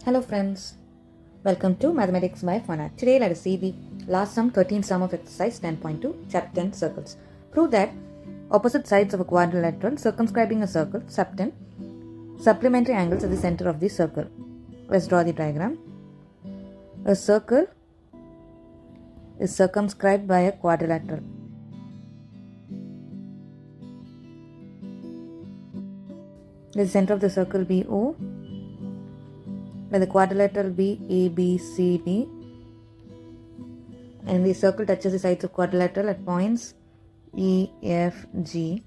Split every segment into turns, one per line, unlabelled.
Hello friends, welcome to Mathematics by Fana. Today let us see the last sum 13th sum of exercise 10.2 chapter 10 circles. Prove that opposite sides of a quadrilateral circumscribing a circle subtend supplementary angles at the center of the circle. Let's draw the diagram. A circle is circumscribed by a quadrilateral. Let the center of the circle be O. Let the quadrilateral be ABCD, and the circle touches the sides of quadrilateral at points E, F, G,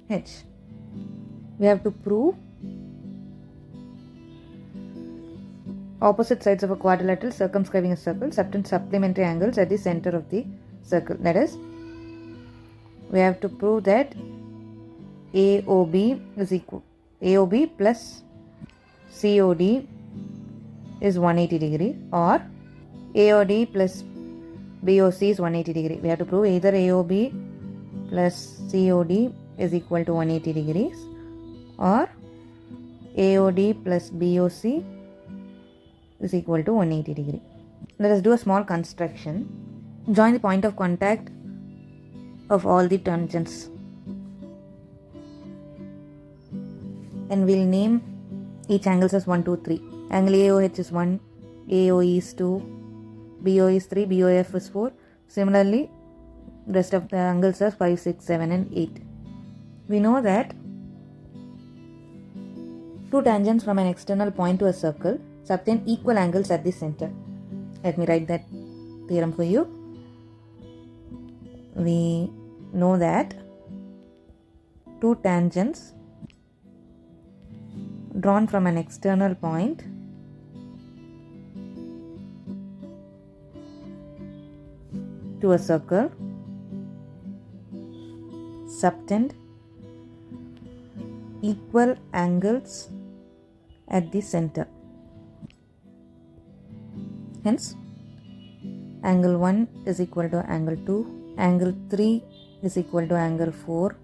H. We have to prove opposite sides of a quadrilateral circumscribing a circle subtend supplementary angles at the center of the circle. That is, we have to prove that AOB is equal AOB plus COD is 180 degree, or AOD plus BOC is 180 degree. We have to prove either AOB plus COD is equal to 180 degrees or AOD plus BOC is equal to 180 degree. Let us do a small construction. Join the point of contact of all the tangents, and we'll name each angles as 1, 2, 3. Angle AOH is 1, AOE is 2, BO is 3, BOF is 4. Similarly, rest of the angles are 5, 6, 7 and 8. We know that two tangents from an external point to a circle subtend equal angles at the center. Let me write that theorem for you. We know that two tangents drawn from an external point to a circle subtend equal angles at the center. Hence, angle 1 is equal to angle 2, angle 3 is equal to angle 4,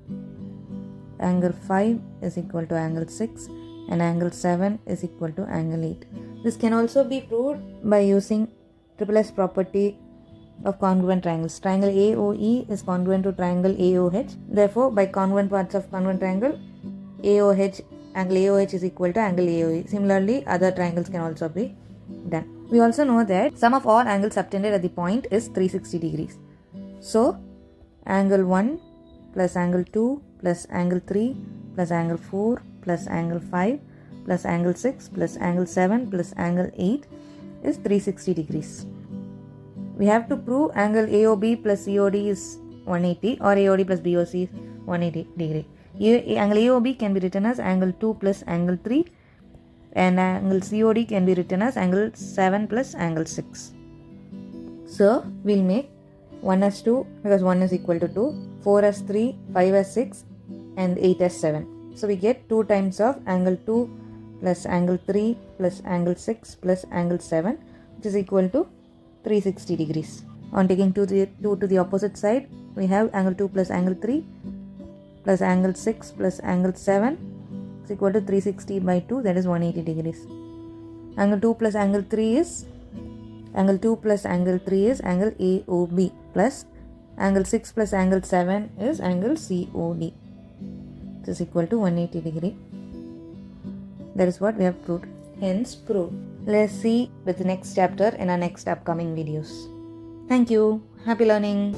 angle 5 is equal to angle 6, and angle 7 is equal to angle 8. This can also be proved by using S property of congruent triangles. Triangle AOE is congruent to triangle AOH. Therefore, by congruent parts of congruent triangle, angle AOH is equal to angle AOE. Similarly, other triangles can also be done. We also know that sum of all angles subtended at the point is 360 degrees. So, angle 1 plus angle 2 plus angle 3 plus angle 4 plus angle 5 plus angle 6 plus angle 7 plus angle 8 is 360 degrees. We have to prove angle AOB plus COD is 180 or AOD plus BOC is 180 degree. Angle AOB can be written as angle 2 plus angle 3, and angle COD can be written as angle 7 plus angle 6. So, we'll make 1 as 2 because 1 is equal to 2, 4 as 3, 5 as 6 and 8 as 7. So, we get 2 times of angle 2 plus angle 3 plus angle 6 plus angle 7, which is equal to 360 degrees. On taking 2 to the opposite side, we have angle 2 plus angle 3 plus angle 6 plus angle 7 is equal to 360 by 2, that is 180 degrees. Angle 2 plus angle 3 is angle AOB plus angle 6 plus angle 7 is angle COD. This is equal to 180 degree. That is what we have proved. Hence proved. Let's see with the next chapter in our next upcoming videos. Thank you. Happy learning.